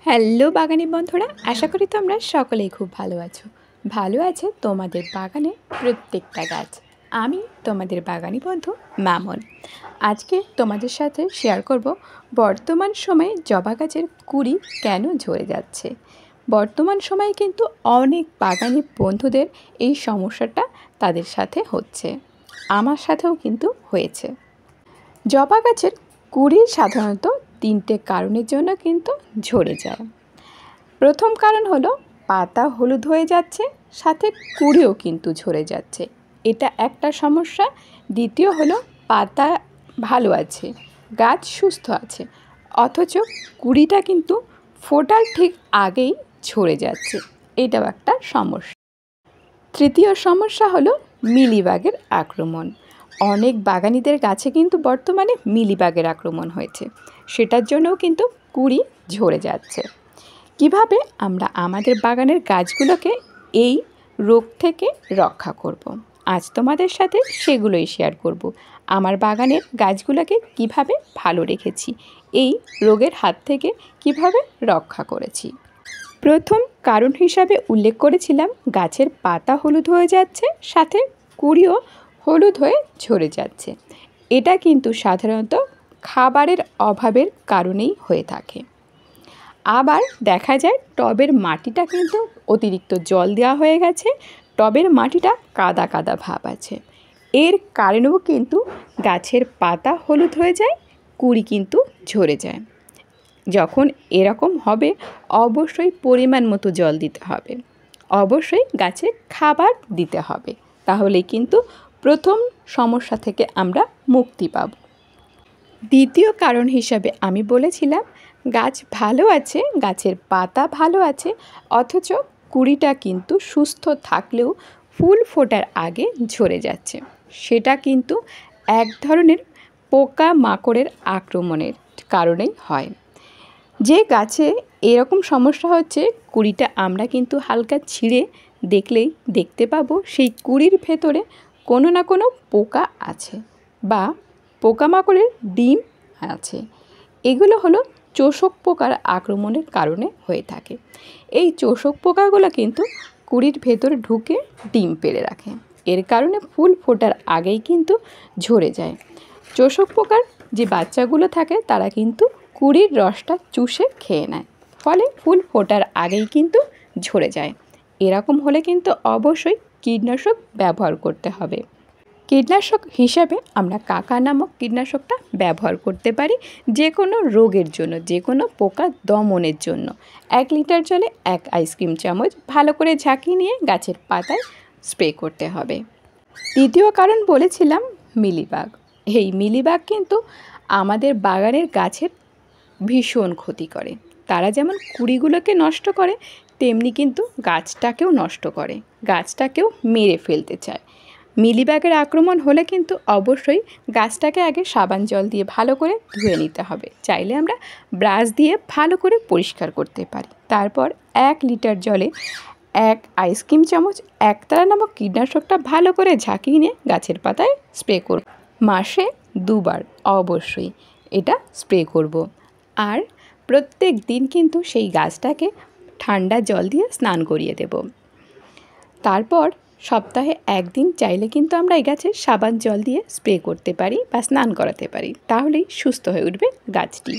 Hello বাগানি বন্ধুরা, আশা করি তোমরা সকলেই খুব ভালো আছো তোমাদের বাগানে প্রত্যেকটা গাছ। আমি তোমাদের বাগানি বন্ধু মামন। আজকে তোমাদের সাথে শেয়ার করব বর্তমান সময়ে জবা গাছের কুঁড়ি কেন ঝরে যাচ্ছে। বর্তমান সময়ে কিন্তু অনেক বাগানি বন্ধুদের এই সমস্যাটা তাদের সাথে হচ্ছে, আমার সাথেও কিন্তু হয়েছে। জবা গাছের কুঁড়ি সাধারণত তিনটে কারণের জন্য কিন্তু ঝরে যায়। প্রথম কারণ হলো পাতা হলুদ হয়ে যাচ্ছে, সাথে কুঁড়িও কিন্তু ঝরে যাচ্ছে, এটা একটা সমস্যা। দ্বিতীয় হলো পাতা ভালো আছে, গাছ সুস্থ আছে, অথচ কুঁড়িটা কিন্তু ফোটার ঠিক আগেই ঝরে যাচ্ছে, এটাও একটা সমস্যা। তৃতীয় সমস্যা হলো মিলিবাগের আক্রমণ। অনেক বাগানিদের গাছে কিন্তু বর্তমানে মিলিবাগের আক্রমণ হয়েছে, সেটার জন্যও কিন্তু কুঁড়ি ঝরে যাচ্ছে। কিভাবে আমরা আমাদের বাগানের গাছগুলোকে এই রোগ থেকে রক্ষা করব, আজ তোমাদের সাথে সেগুলোই শেয়ার করব। আমার বাগানের গাছগুলোকে কিভাবে ভালো রেখেছি, এই রোগের হাত থেকে কিভাবে রক্ষা করেছি। প্রথম কারণ হিসাবে উল্লেখ করেছিলাম গাছের পাতা হলুদ হয়ে যাচ্ছে, সাথে কুঁড়িও হলুদ হয়ে ঝরে যাচ্ছে। এটা কিন্তু সাধারণত খাবারের অভাবের কারণেই হয়ে থাকে। আবার দেখা যায় টবের মাটিটা কিন্তু অতিরিক্ত জল দেওয়া হয়ে গেছে, টবের মাটিটা কাদা কাদা ভাব আছে, এর কারণেও কিন্তু গাছের পাতা হলুদ হয়ে যায়, কুঁড়ি কিন্তু ঝরে যায়। যখন এরকম হবে অবশ্যই পরিমাণ মতো জল দিতে হবে, অবশ্যই গাছে খাবার দিতে হবে, তাহলে কিন্তু প্রথম সমস্যা থেকে আমরা মুক্তি পাব। দ্বিতীয় কারণ হিসাবে আমি বলেছিলাম গাছ ভালো আছে, গাছের পাতা ভালো আছে, অথচ কুঁড়িটা কিন্তু সুস্থ থাকলেও ফুল ফোটার আগে ঝরে যাচ্ছে। সেটা কিন্তু এক ধরনের পোকা মাকড়ের আক্রমণের কারণেই হয়। যে গাছে এরকম সমস্যা হচ্ছে, কুঁড়িটা আমরা কিন্তু হালকা ছিঁড়ে দেখলেই দেখতে পাবো সেই কুঁড়ির ভেতরে কোনো না কোনো পোকা আছে বা পোকামাকড়ের ডিম আছে। এগুলো হলো চোষক পোকার আক্রমণের কারণে হয়ে থাকে। এই চোষক পোকাগুলো কিন্তু কুঁড়ির ভেতরে ঢুকে ডিম পেড়ে রাখে, এর কারণে ফুল ফোটার আগেই কিন্তু ঝরে যায়। চোষক পোকার যে বাচ্চাগুলো থাকে তারা কিন্তু কুঁড়ির রসটা চুষে খেয়ে নেয়, ফলে ফুল ফোটার আগেই কিন্তু ঝরে যায়। এরকম হলে কিন্তু অবশ্যই কীটনাশক ব্যবহার করতে হবে। কীটনাশক হিসাবে আমরা কাকা নামক কীটনাশকটা ব্যবহার করতে পারি যে কোনো রোগের জন্য, যে কোনো পোকা দমনের জন্য। 1 লিটার জলে 1 আইসক্রিম চামচ ভালো করে ঝাঁকিয়ে নিয়ে গাছের পাতায় স্প্রে করতে হবে। তৃতীয় কারণ বলেছিলাম মিলিবাগ। এই মিলিবাগ কিন্তু আমাদের বাগানের গাছের ভীষণ ক্ষতি করে। তারা যেমন কুঁড়িগুলোকে নষ্ট করে, তেমনি কিন্তু গাছটাকেও নষ্ট করে, গাছটাকেও মেরে ফেলতে চায়। মিলিবাগের আক্রমণ হলে কিন্তু অবশ্যই গাছটাকে আগে সাবান জল দিয়ে ভালো করে ধুয়ে নিতে হবে, চাইলে আমরা ব্রাশ দিয়ে ভালো করে পরিষ্কার করতে পারি। তারপর 1 লিটার জলে 1 আইসক্রিম চামচ একতারা নামক কীটনাশকটা ভালো করে ঝাঁকিয়ে নিয়ে গাছের পাতায় স্প্রে করব। মাসে 2 বার অবশ্যই এটা স্প্রে করব। আর প্রত্যেক দিন কিন্তু সেই গাছটাকে ঠান্ডা জল দিয়ে স্নান করিয়ে দেব। তারপর সপ্তাহে 1 দিন চাইলে কিন্তু আমরা এই গাছে সাবান জল দিয়ে স্প্রে করতে পারি বা স্নান করাতে পারি, তাহলেই সুস্থ হয়ে উঠবে গাছটি।